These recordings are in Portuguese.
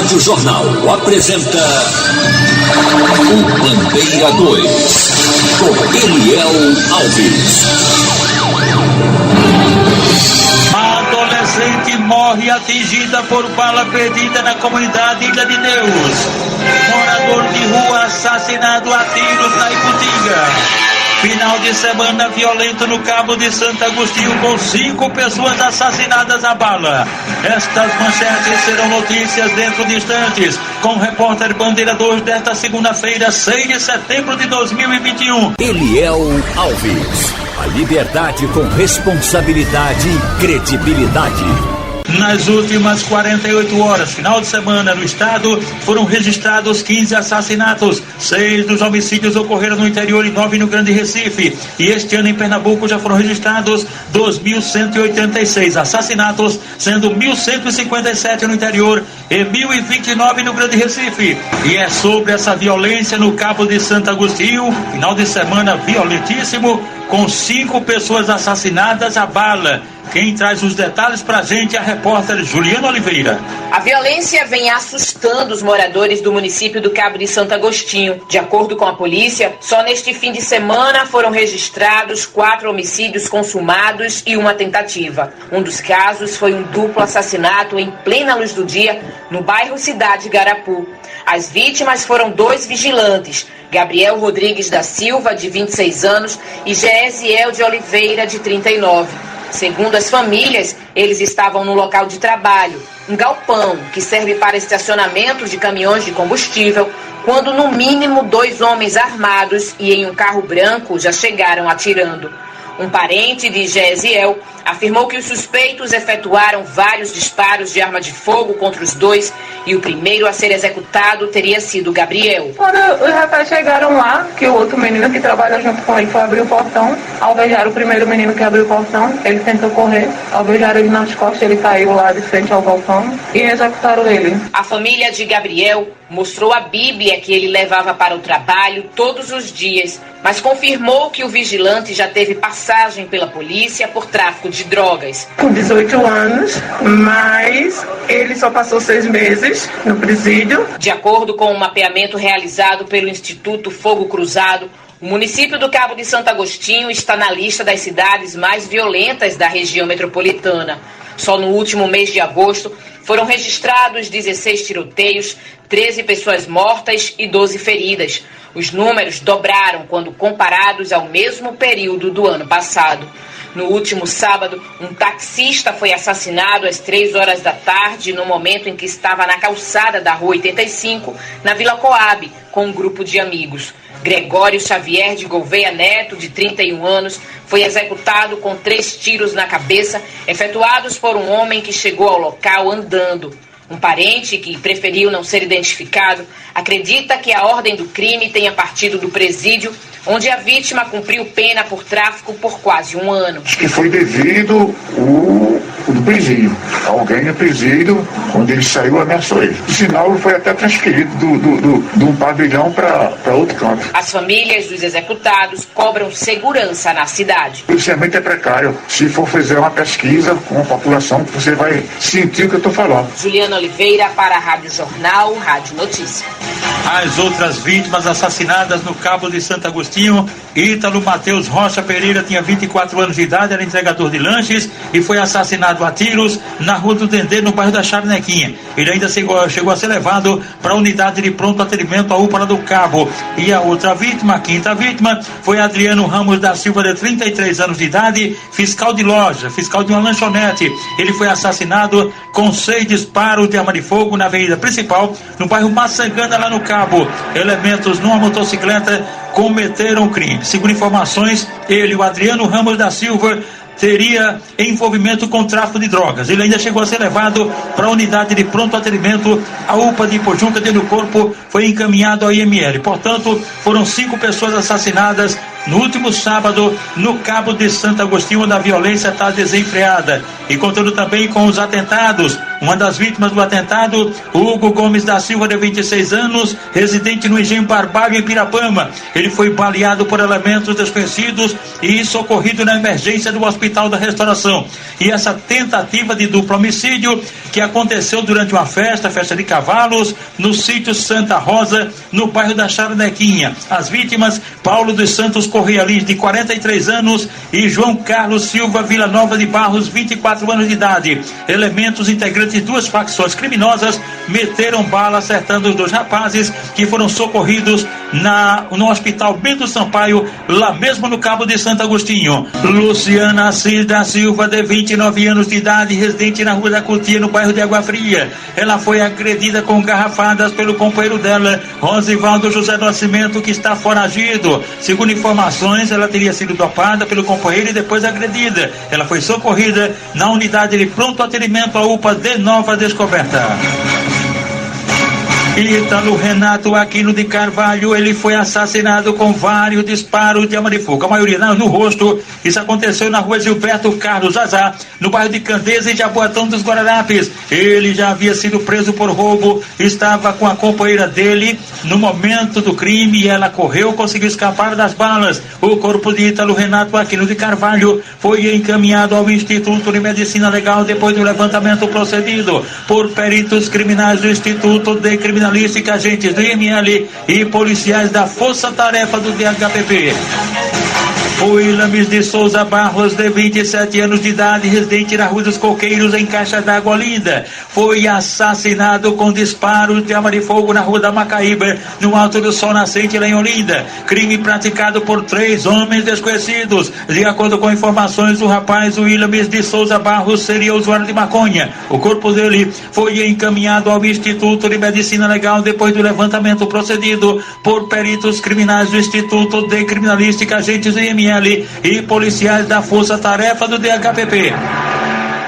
Rádio Jornal apresenta o Bandeira 2, com Eliel Alves. A adolescente morre atingida por bala perdida na comunidade Ilha de Deus. Morador de rua assassinado a tiros na Iputinga. Final de semana violento no Cabo de Santo Agostinho, com 5 pessoas assassinadas a bala. Estas manchetes serão notícias dentro de instantes, com o repórter Bandeira 2 desta segunda-feira, 6 de setembro de 2021. Eliel Alves. A liberdade com responsabilidade e credibilidade. Nas últimas 48 horas, final de semana, no estado, foram registrados 15 assassinatos. 6 dos homicídios ocorreram no interior e 9 no Grande Recife. E este ano em Pernambuco já foram registrados 2.186 assassinatos, sendo 1.157 no interior e 1.029 no Grande Recife. E é sobre essa violência no Cabo de Santo Agostinho, final de semana violentíssimo, com 5 pessoas assassinadas a bala. Quem traz os detalhes pra gente é a repórter Juliana Oliveira. A violência vem assustando os moradores do município do Cabo de Santo Agostinho. De acordo com a polícia, só neste fim de semana foram registrados 4 homicídios consumados e uma tentativa. Um dos casos foi um duplo assassinato em plena luz do dia no bairro Cidade Garapu. As vítimas foram 2 vigilantes, Gabriel Rodrigues da Silva, de 26 anos, e Geesiel de Oliveira, de 39. Segundo as famílias, eles estavam no local de trabalho, um galpão que serve para estacionamento de caminhões de combustível, quando no mínimo 2 homens armados e em um carro branco já chegaram atirando. Um parente de Geesiel afirmou que os suspeitos efetuaram vários disparos de arma de fogo contra os 2 e o primeiro a ser executado teria sido Gabriel. Quando os rapazes chegaram lá, que o outro menino que trabalha junto com ele foi abrir o portão, ao beijar o primeiro menino que abriu o portão, ele tentou correr, ao beijar ele nas costas, ele caiu lá de frente ao balcão e executaram ele. A família de Gabriel mostrou a Bíblia que ele levava para o trabalho todos os dias, mas confirmou que o vigilante já teve passagem pela polícia por tráfico de drogas. Com 18 anos, mas ele só passou 6 meses no presídio. De acordo com um mapeamento realizado pelo Instituto Fogo Cruzado, o município do Cabo de Santo Agostinho está na lista das cidades mais violentas da região metropolitana. Só no último mês de agosto foram registrados 16 tiroteios, 13 pessoas mortas e 12 feridas. Os números dobraram quando comparados ao mesmo período do ano passado. No último sábado, um taxista foi assassinado às 3 horas da tarde, no momento em que estava na calçada da Rua 85, na Vila Coab, com um grupo de amigos. Gregório Xavier de Gouveia Neto, de 31 anos, foi executado com 3 tiros na cabeça, efetuados por um homem que chegou ao local andando. Um parente, que preferiu não ser identificado, acredita que a ordem do crime tenha partido do presídio, onde a vítima cumpriu pena por tráfico por quase 1 ano. Acho que foi devido o do presídio. Alguém no presídio, onde ele saiu, ameaçou ele. O sinal foi até transferido de um pavilhão para outro canto. As famílias dos executados cobram segurança na cidade. O policiamento é precário. Se for fazer uma pesquisa com a população, você vai sentir o que eu estou falando. Juliana Oliveira para a Rádio Jornal, Rádio Notícia. As outras vítimas assassinadas no Cabo de Santo Agostinho, Ítalo Matheus Rocha Pereira tinha 24 anos de idade, era entregador de lanches e foi assassinado a tiros na Rua do Dendê, no bairro da Charnequinha. Ele ainda chegou a ser levado para a unidade de pronto atendimento, a UPA do Cabo. E a outra vítima, a 5ª vítima, foi Adriano Ramos da Silva, de 33 anos de idade, fiscal de loja, fiscal de uma lanchonete. Ele foi assassinado com 6 disparos de arma de fogo na avenida principal, no bairro Maçangana, lá no Cabo. Elementos numa motocicleta cometeram o crime. Segundo informações, ele, o Adriano Ramos da Silva, teria envolvimento com tráfico de drogas. Ele ainda chegou a ser levado para a unidade de pronto atendimento, a UPA de Ipojunca, tendo o corpo foi encaminhado ao IML. Portanto, foram 5 pessoas assassinadas no último sábado no Cabo de Santo Agostinho, onde a violência está desenfreada. E contando também com os atentados Uma das vítimas do atentado, Hugo Gomes da Silva, de 26 anos, residente no Engenho Barbalho, em Pirapama. Ele foi baleado por elementos desconhecidos e socorrido na emergência do Hospital da Restauração. E essa tentativa de duplo homicídio que aconteceu durante uma festa de cavalos, no sítio Santa Rosa, no bairro da Charnequinha. As vítimas, Paulo dos Santos Correia Lins, de 43 anos, e João Carlos Silva Villanova de Barros, 24 anos de idade. Elementos integrantes de duas facções criminosas meteram bala acertando os dois rapazes, que foram socorridos no Hospital Bento Sampaio, lá mesmo no Cabo de Santo Agostinho. Luciana Assis da Silva, de 29 anos de idade, residente na Rua da Cotia, no bairro de Água Fria. Ela foi agredida com garrafadas pelo companheiro dela, Rosivaldo José do Nascimento, que está foragido. Segundo informações, ela teria sido dopada pelo companheiro e depois agredida. Ela foi socorrida na unidade de pronto atendimento à UPA de Nova Descoberta. Ítalo Renato Aquino de Carvalho, ele foi assassinado com vários disparos de arma de fogo, a maioria no rosto. Isso aconteceu na Rua Gilberto Carlos Azar, no bairro de Candeias, em Jaboatão dos Guararapes. Ele já havia sido preso por roubo, estava com a companheira dele no momento do crime e ela correu, conseguiu escapar das balas. O corpo de Ítalo Renato Aquino de Carvalho foi encaminhado ao Instituto de Medicina Legal depois do levantamento procedido por peritos criminais do Instituto de Criminalística, agentes do IML e policiais da Força Tarefa do DHPP. O Ilames de Souza Barros, de 27 anos de idade, residente na Rua dos Coqueiros, em Caixa d'Água Linda, foi assassinado com disparos de arma de fogo na Rua da Macaíba, no Alto do Sol Nascente, lá em Olinda. Crime praticado por 3 homens desconhecidos. De acordo com informações, o rapaz, o Ilames de Souza Barros, seria usuário de maconha. O corpo dele foi encaminhado ao Instituto de Medicina Legal depois do levantamento procedido por peritos criminais do Instituto de Criminalística, agentes do IML e policiais da Força Tarefa do DHPP.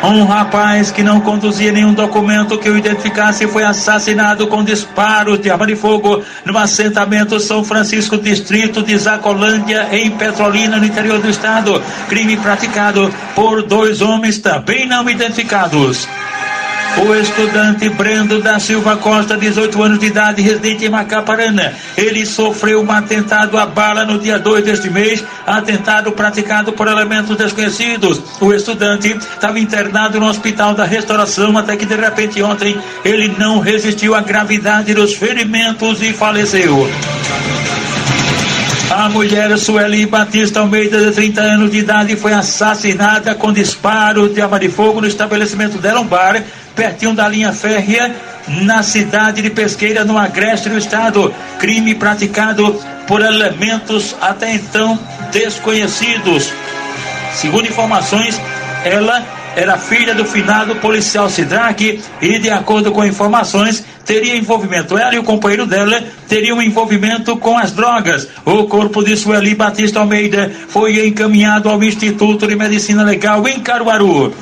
Um rapaz que não conduzia nenhum documento que o identificasse foi assassinado com disparos de arma de fogo no assentamento São Francisco, distrito de Zacolândia, em Petrolina, no interior do estado. Crime praticado por 2 homens também não identificados. O estudante Brendo da Silva Costa, 18 anos de idade, residente em Macaparana. Ele sofreu um atentado à bala no dia 2 deste mês, atentado praticado por elementos desconhecidos. O estudante estava internado no Hospital da Restauração, até que de repente ontem ele não resistiu à gravidade dos ferimentos e faleceu. A mulher Sueli Batista Almeida, de 30 anos de idade, foi assassinada com disparos de arma de fogo no estabelecimento dela, um bar, pertinho da linha férrea, na cidade de Pesqueira, no Agreste do estado. Crime praticado por elementos até então desconhecidos. Segundo informações, ela era filha do finado policial Sidraque e, de acordo com informações, teria envolvimento. Ela e o companheiro dela teriam envolvimento com as drogas. O corpo de Sueli Batista Almeida foi encaminhado ao Instituto de Medicina Legal em Caruaru.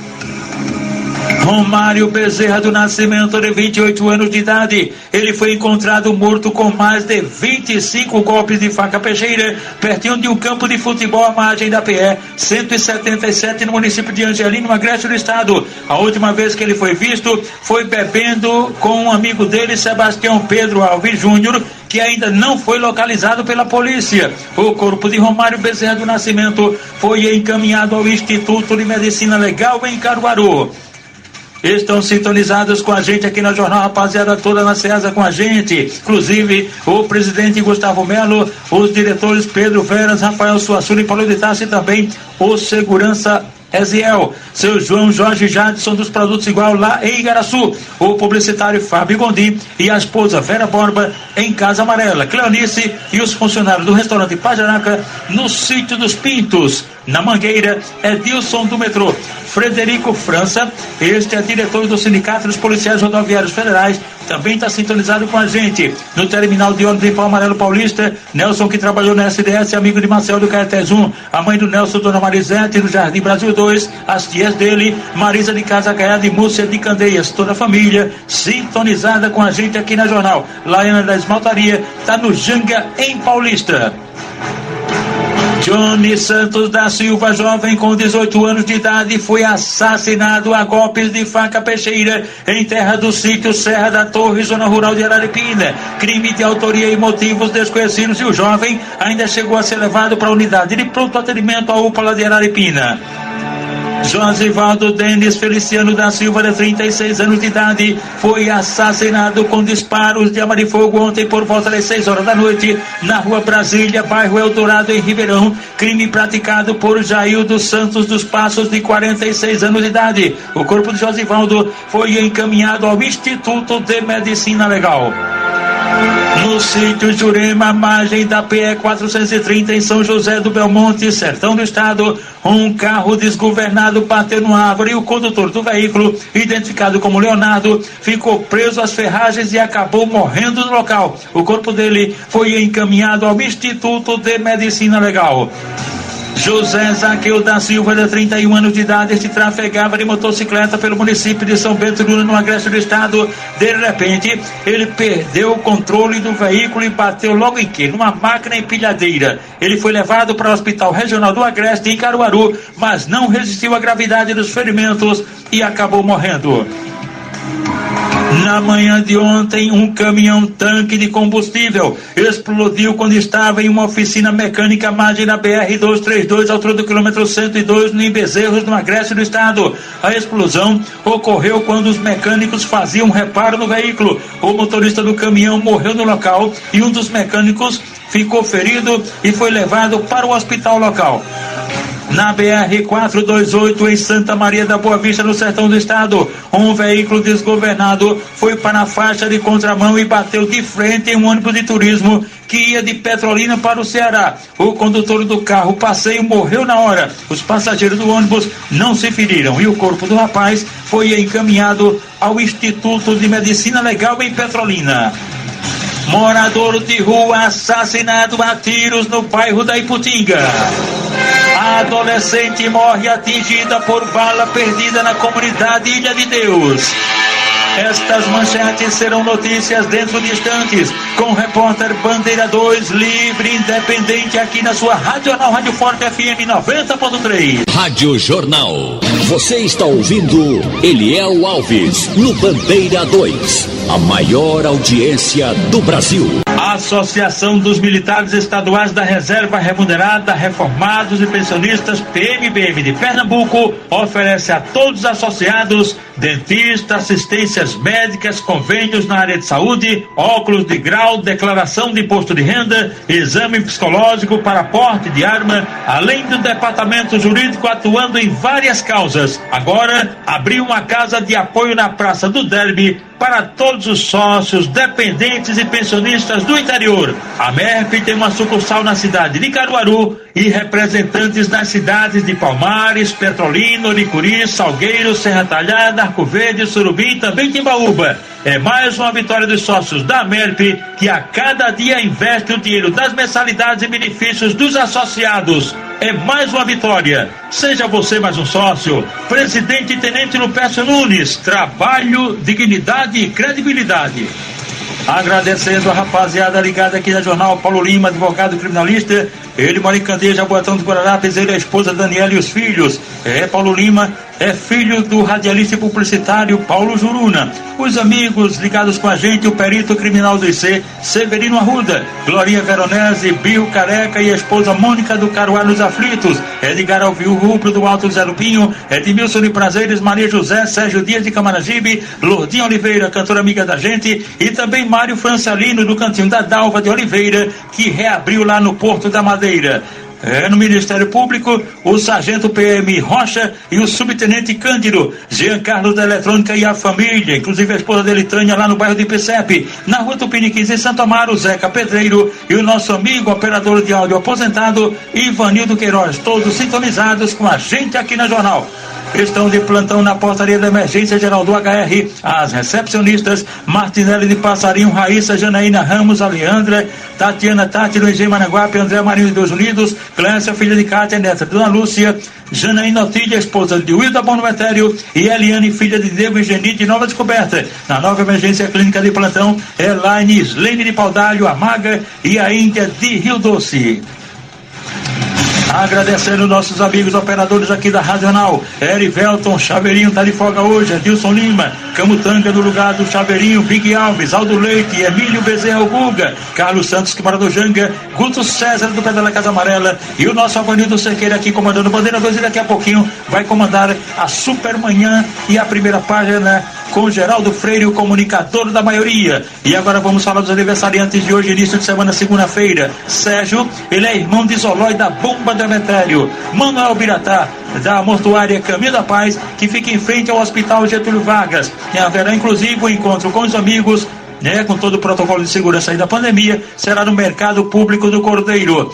Romário Bezerra do Nascimento, de 28 anos de idade, ele foi encontrado morto com mais de 25 golpes de faca peixeira, pertinho de um campo de futebol à margem da PE 177, no município de Angelino, no Agreste do estado. A última vez que ele foi visto foi bebendo com um amigo dele, Sebastião Pedro Alves Júnior, que ainda não foi localizado pela polícia. O corpo de Romário Bezerra do Nascimento foi encaminhado ao Instituto de Medicina Legal em Caruaru. Estão sintonizados com a gente aqui no Jornal, rapaziada toda na CEASA com a gente, inclusive o presidente Gustavo Melo, os diretores Pedro Veras, Rafael Suassuna e Paulo de Tassi, e também o segurança Eziel, seu João Jorge Jadson dos Produtos Igual, lá em Igaraçu, o publicitário Fábio Gondim e a esposa Vera Borba em Casa Amarela, Cleonice e os funcionários do restaurante Pajaraca no Sítio dos Pintos, na Mangueira, Edilson do Metrô, Frederico França, este é diretor do Sindicato dos Policiais Rodoviários Federais, também está sintonizado com a gente. No terminal de ônibus em Pau Amarelo Paulista, Nelson, que trabalhou na SDS, amigo de Marcel do Caetés 1, a mãe do Nelson, dona Marisete, no Jardim Brasil 2, as tias dele, Marisa de Casa Caiada e Múcia de Candeias, toda a família sintonizada com a gente aqui na Jornal. Laiana da Esmaltaria está no Janga, em Paulista. Johnny Santos da Silva, jovem com 18 anos de idade, foi assassinado a golpes de faca peixeira em terra do sítio Serra da Torre, zona rural de Araripina. Crime de autoria e motivos desconhecidos, e o jovem ainda chegou a ser levado para a unidade de pronto atendimento à UPA de Araripina. Josivaldo Denis Feliciano da Silva, de 36 anos de idade, foi assassinado com disparos de arma de fogo ontem por volta das 6 horas da noite, na rua Brasília, bairro Eldorado, em Ribeirão. Crime praticado por Jaildo Santos dos Passos, de 46 anos de idade. O corpo de Josivaldo foi encaminhado ao Instituto de Medicina Legal. No sítio Jurema, margem da PE 430, em São José do Belmonte, sertão do estado, um carro desgovernado bateu numa árvore e o condutor do veículo, identificado como Leonardo, ficou preso às ferragens e acabou morrendo no local. O corpo dele foi encaminhado ao Instituto de Medicina Legal. José Zaqueu da Silva, de 31 anos de idade, este trafegava de motocicleta pelo município de São Bento do Una, no agreste do estado. De repente, ele perdeu o controle do veículo e bateu logo em quê? Numa máquina empilhadeira. Ele foi levado para o Hospital Regional do Agreste, em Caruaru, mas não resistiu à gravidade dos ferimentos e acabou morrendo. Na manhã de ontem, um caminhão-tanque de combustível explodiu quando estava em uma oficina mecânica à margem da BR-232, altura do quilômetro 102, no Bezerros, no agreste do estado. A explosão ocorreu quando os mecânicos faziam um reparo no veículo. O motorista do caminhão morreu no local e um dos mecânicos ficou ferido e foi levado para o hospital local. Na BR-428, em Santa Maria da Boa Vista, no sertão do estado, um veículo desgovernado foi para a faixa de contramão e bateu de frente em um ônibus de turismo que ia de Petrolina para o Ceará. O condutor do carro passeio morreu na hora. Os passageiros do ônibus não se feriram e o corpo do rapaz foi encaminhado ao Instituto de Medicina Legal em Petrolina. Morador de rua assassinado a tiros no bairro da Iputinga. A adolescente morre atingida por bala perdida na comunidade Ilha de Deus. Estas manchetes serão notícias dentro de instantes, com o repórter Bandeira 2, livre, independente, aqui na sua Rádio Jornal, Rádio Forte FM 90.3. Rádio Jornal. Você está ouvindo Eliel Alves, no Bandeira 2, a maior audiência do Brasil. A Associação dos Militares Estaduais da Reserva Remunerada, Reformados e Pensionistas, PMBM de Pernambuco, oferece a todos os associados dentistas, assistências médicas, convênios na área de saúde, óculos de grau, declaração de imposto de renda, exame psicológico para porte de arma, além do departamento jurídico atuando em várias causas. Agora, abriu uma casa de apoio na Praça do Derby para todos os sócios, dependentes e pensionistas do interior. A MERP tem uma sucursal na cidade de Caruaru e representantes nas cidades de Palmares, Petrolina, Oricuri, Salgueiro, Serra Talhada, Arco Verde, Surubim e também Timbaúba. É mais uma vitória dos sócios da MERP, que a cada dia investe o dinheiro das mensalidades e benefícios dos associados. É mais uma vitória. Seja você mais um sócio. Presidente e Tenente Lupécio Nunes. Trabalho, dignidade e credibilidade. Agradecendo a rapaziada ligada aqui na Jornal, Paulo Lima, advogado criminalista. Ele mora em Candeia, Jaboatão do Guararapes, ele, a esposa Daniela e os filhos. Paulo Lima é filho do radialista e publicitário Paulo Juruna. Os amigos ligados com a gente, o perito criminal do IC, Severino Arruda, Glorinha Veronese, Bio Careca e a esposa Mônica do Caruá nos Aflitos, Edgar Alvio Rubro do Alto do Zé Lupinho, Edmilson de Prazeres, Maria José, Sérgio Dias de Camaragibe, Lourdinha Oliveira, cantora amiga da gente, e também Mário Francelino do Cantinho da Dalva de Oliveira, que reabriu lá no Porto da Madeira. No Ministério Público, o sargento PM Rocha e o subtenente Cândido, Jean Carlos da Eletrônica e a família, inclusive a esposa dele, Tânia, lá no bairro de Ipecepe, na rua Tupiniquins, em Santo Amaro, Zeca Pedreiro e o nosso amigo operador de áudio aposentado, Ivanildo Queiroz, todos sintonizados com a gente aqui na Jornal. Estão de plantão na portaria da Emergência Geral do HR, as recepcionistas Martinelli de Passarinho, Raíssa, Janaína Ramos, Aleandra, Tatiana Tati do Engenho Managuape, André Marinho dos Unidos, Clécia, filha de Cátia, neta de Dona Lúcia, Janaína Otília, esposa de Wilda Bonometério, e Eliane, filha de Diego e Geni de Nova Descoberta. Na nova emergência clínica de plantão, Elaine Slene de Paudalho, a Maga e a Índia de Rio Doce. Agradecendo nossos amigos operadores aqui da Radional. Erivelton, Chaveirinho tá de folga hoje, Edilson Lima, Camutanga no lugar do Chaveirinho, Big Alves, Aldo Leite, Emílio Bezerra Guga, Carlos Santos que mora do Janga, Guto César do Pedala Casa Amarela e o nosso Avanildo Cerqueira aqui comandando Bandeira 2 e daqui a pouquinho vai comandar a Supermanhã e a primeira página com Geraldo Freire, o comunicador da maioria. E agora vamos falar dos aniversariantes de hoje, início de semana, segunda-feira. Sérgio, ele é irmão de Zolói da Bomba do Emetério. Manuel Biratá, da Mortuária Caminho da Paz, que fica em frente ao Hospital Getúlio Vargas. E haverá inclusive um encontro com os amigos, com todo o protocolo de segurança aí da pandemia, será no Mercado Público do Cordeiro.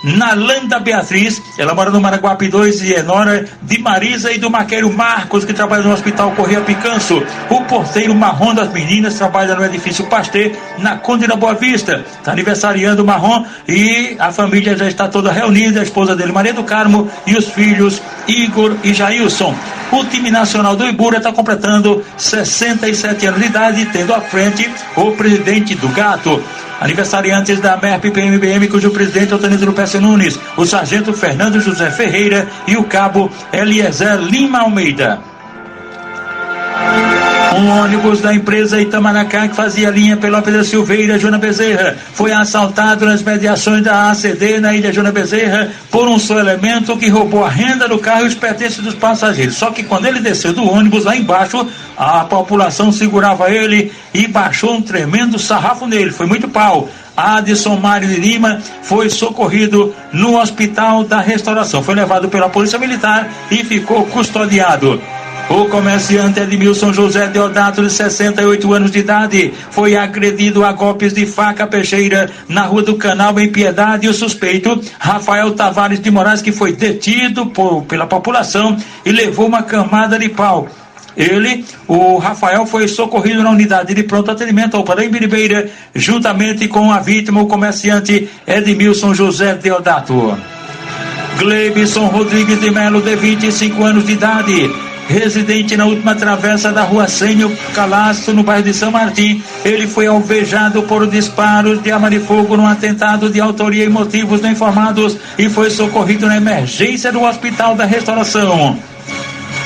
Nalanda Beatriz, ela mora no Maraguape 2 e é nora de Marisa e do maqueiro Marcos, que trabalha no Hospital Correia Picanço. O porteiro Marrom das Meninas trabalha no edifício Pasteur, na Conde da Boa Vista. Está aniversariando o Marrom e a família já está toda reunida, a esposa dele, Maria do Carmo, e os filhos Igor e Jailson. O time nacional do Ibura está completando 67 anos de idade, tendo à frente o presidente do Gato. Aniversariantes da MERP-PMBM, cujo presidente é o tenente Lupécio Nunes, o sargento Fernando José Ferreira e o cabo Eliezer Lima Almeida. Um ônibus da empresa Itamaracá, que fazia linha pela Pedro Silveira, Joana Bezerra, foi assaltado nas mediações da ACD, na Ilha Joana Bezerra, por um só elemento que roubou a renda do carro e os pertences dos passageiros. Só que quando ele desceu do ônibus, lá embaixo, a população segurava ele e baixou um tremendo sarrafo nele. Foi muito pau. Adson Mário de Lima foi socorrido no Hospital da Restauração. Foi levado pela Polícia Militar e ficou custodiado. O comerciante Edmilson José Deodato, de 68 anos de idade, foi agredido a golpes de faca peixeira na Rua do Canal, em Piedade. E o suspeito, Rafael Tavares de Moraes, que foi detido pela população e levou uma camada de pau. O Rafael, foi socorrido na unidade de pronto atendimento ao Pará em Biribeira, juntamente com a vítima, o comerciante Edmilson José Deodato. Gleibson Rodrigues de Melo, de 25 anos de idade, residente na última travessa da Rua Sênio Calaço, no bairro de São Martim. Ele foi alvejado por disparos de arma de fogo num atentado de autoria e motivos não informados e foi socorrido na emergência do Hospital da Restauração.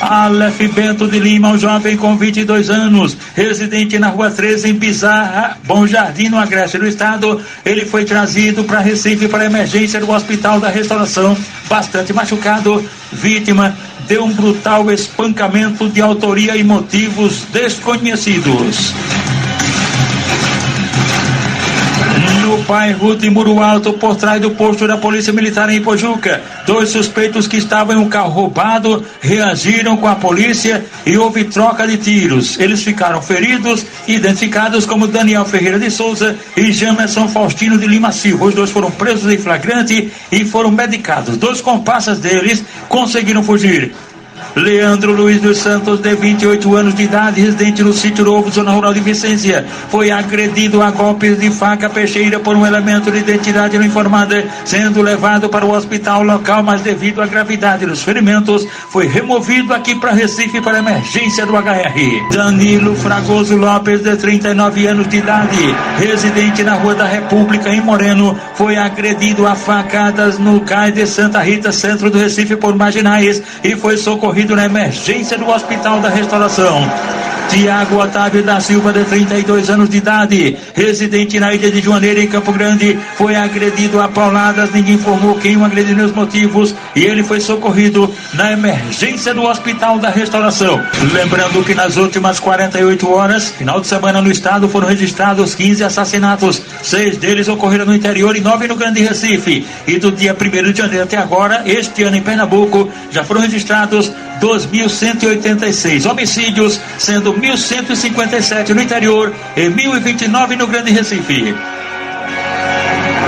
Aleph Bento de Lima, um jovem com 22 anos, residente na Rua 13, em Bizarra, Bom Jardim, no Agreste do Estado. Ele foi trazido para Recife para a emergência do Hospital da Restauração, bastante machucado. Vítima deu um brutal espancamento de autoria e motivos desconhecidos. No bairro de Muro Alto, por trás do posto da Polícia Militar em Pojuca, 2 suspeitos que estavam em um carro roubado reagiram com a polícia e houve troca de tiros. Eles ficaram feridos, identificados como Daniel Ferreira de Souza e Jamerson Faustino de Lima Silva. Os 2 foram presos em flagrante e foram medicados. 2 comparsas deles conseguiram fugir. Leandro Luiz dos Santos, de 28 anos de idade, residente no Sítio Novo, zona rural de Vicência, foi agredido a golpes de faca peixeira por um elemento de identidade não informada, sendo levado para o hospital local, mas devido à gravidade dos ferimentos, foi removido aqui para Recife para emergência do HR. Danilo Fragoso Lopes, de 39 anos de idade, residente na Rua da República, em Moreno, foi agredido a facadas no CAI de Santa Rita, centro do Recife, por marginais e foi socorrido na emergência do Hospital da Restauração. Tiago Otávio da Silva, de 32 anos de idade, residente na Ilha de Joaneira, em Campo Grande, foi agredido a pauladas. Ninguém informou quem o agrediu nem os motivos e ele foi socorrido na emergência do Hospital da Restauração. Lembrando que nas últimas 48 horas, final de semana no estado, foram registrados 15 assassinatos. 6 deles ocorreram no interior e 9 no Grande Recife. E do dia 1º de janeiro até agora, este ano em Pernambuco, já foram registrados 2.186 homicídios, sendo 1.157 no interior e 1.029 no Grande Recife.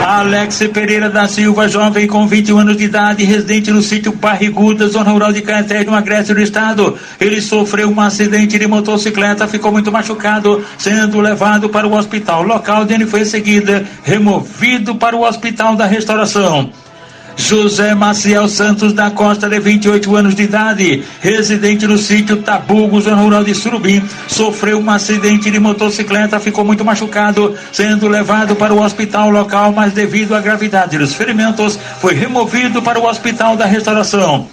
Alex Pereira da Silva, jovem com 21 anos de idade, residente no sítio Barriguda, zona rural de Caeté, no Agreste do Estado. Ele sofreu um acidente de motocicleta, ficou muito machucado, sendo levado para o hospital local, onde ele foi em seguida removido para o Hospital da Restauração. José Maciel Santos da Costa, de 28 anos de idade, residente no sítio Tabugo, zona rural de Surubim, sofreu um acidente de motocicleta, ficou muito machucado, sendo levado para o hospital local, mas devido à gravidade dos ferimentos, foi removido para o Hospital da Restauração.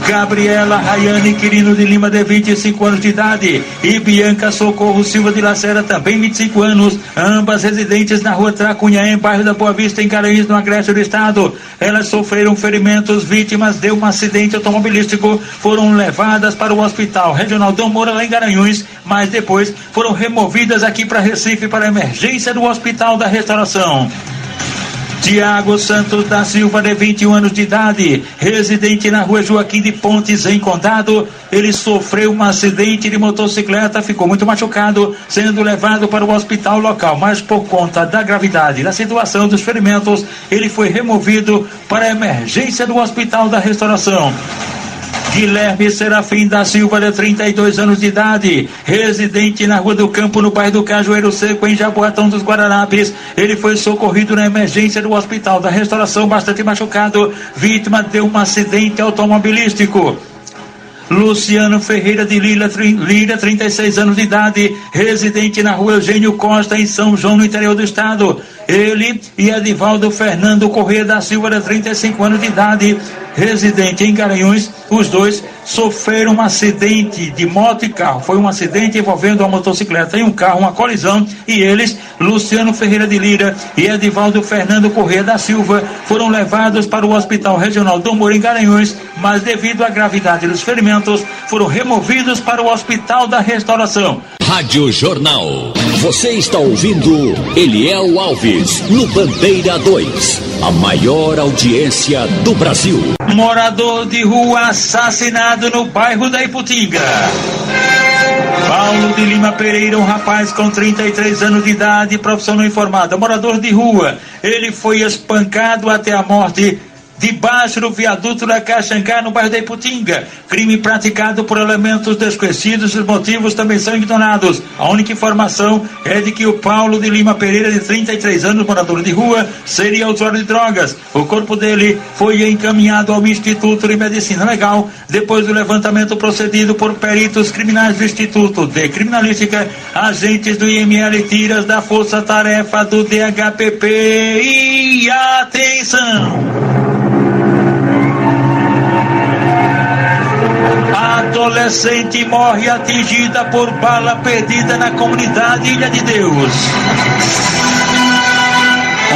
Gabriela Rayane Quirino de Lima, de 25 anos de idade, e Bianca Socorro Silva de Lacera, também 25 anos, ambas residentes na rua Tracunhaém, bairro da Boa Vista, em Garanhuns, no Agreste do Estado. Elas sofreram ferimentos, vítimas de um acidente automobilístico, foram levadas para o Hospital Regional Dom Moura, lá em Garanhuns, mas depois foram removidas aqui para Recife, para a emergência do Hospital da Restauração. Tiago Santos da Silva, de 21 anos de idade, residente na rua Joaquim de Pontes, em Condado, ele sofreu um acidente de motocicleta, ficou muito machucado, sendo levado para o hospital local, mas por conta da gravidade da situação dos ferimentos, ele foi removido para a emergência do Hospital da Restauração. Guilherme Serafim da Silva, de 32 anos de idade, residente na Rua do Campo, no bairro do Cajueiro Seco, em Jaboatão dos Guararapes. Ele foi socorrido na emergência do Hospital da Restauração, bastante machucado, vítima de um acidente automobilístico. Luciano Ferreira de Lira, 36 anos de idade, residente na Rua Eugênio Costa, em São João, no interior do estado. Ele e Edivaldo Fernando Corrêa da Silva, de 35 anos de idade, residente em Garanhuns, os dois sofreram um acidente de moto e carro. Foi um acidente envolvendo uma motocicleta e um carro, uma colisão, e eles, Luciano Ferreira de Lira e Edivaldo Fernando Corrêa da Silva, foram levados para o Hospital Regional Dom Moura, em Garanhuns, mas devido à gravidade dos ferimentos, foram removidos para o Hospital da Restauração. Rádio Jornal. Você está ouvindo Eliel Alves, no Bandeira 2, a maior audiência do Brasil. Morador de rua assassinado no bairro da Iputinga. Paulo de Lima Pereira, um rapaz com 33 anos de idade, profissão não informada, morador de rua. Ele foi espancado até a morte debaixo do viaduto da Caxangá, no bairro da Iputinga. Crime praticado por elementos desconhecidos, os motivos também são ignorados. A única informação é de que o Paulo de Lima Pereira, de 33 anos, morador de rua, seria usuário de drogas. O corpo dele foi encaminhado ao Instituto de Medicina Legal, depois do levantamento procedido por peritos criminais do Instituto de Criminalística, agentes do IML, tiras da Força Tarefa do DHPP. E atenção! Adolescente morre atingida por bala perdida na comunidade Ilha de Deus.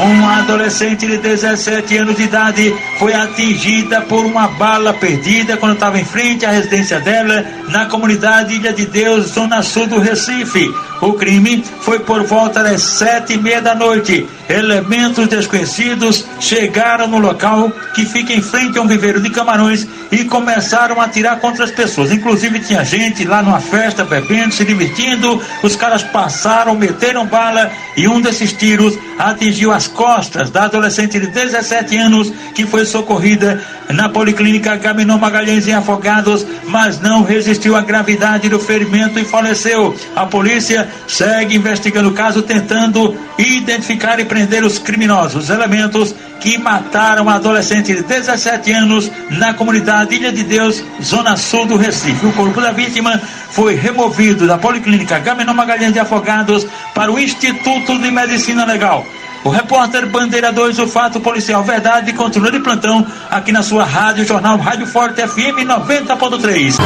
Uma adolescente de 17 anos de idade foi atingida por uma bala perdida quando estava em frente à residência dela, na comunidade Ilha de Deus, zona sul do Recife. O crime foi por volta das 7:30 da noite. Elementos desconhecidos chegaram no local, que fica em frente a um viveiro de camarões, e começaram a atirar contra as pessoas. Inclusive tinha gente lá numa festa, bebendo, se divertindo. Os caras passaram, meteram bala, e um desses tiros atingiu as costas da adolescente de 17 anos, que foi socorrida na Policlínica Agamenon Magalhães, em Afogados, mas não resistiu à gravidade do ferimento e faleceu. A polícia segue investigando o caso, tentando identificar e prender os criminosos. Os elementos que mataram a adolescente de 17 anos na comunidade Ilha de Deus, zona sul do Recife. O corpo da vítima foi removido da Policlínica Agamenon Magalhães de Afogados para o Instituto de Medicina Legal. O repórter Bandeira 2, o fato policial verdade, continua de plantão aqui na sua Rádio Jornal, Rádio Forte FM 90.3.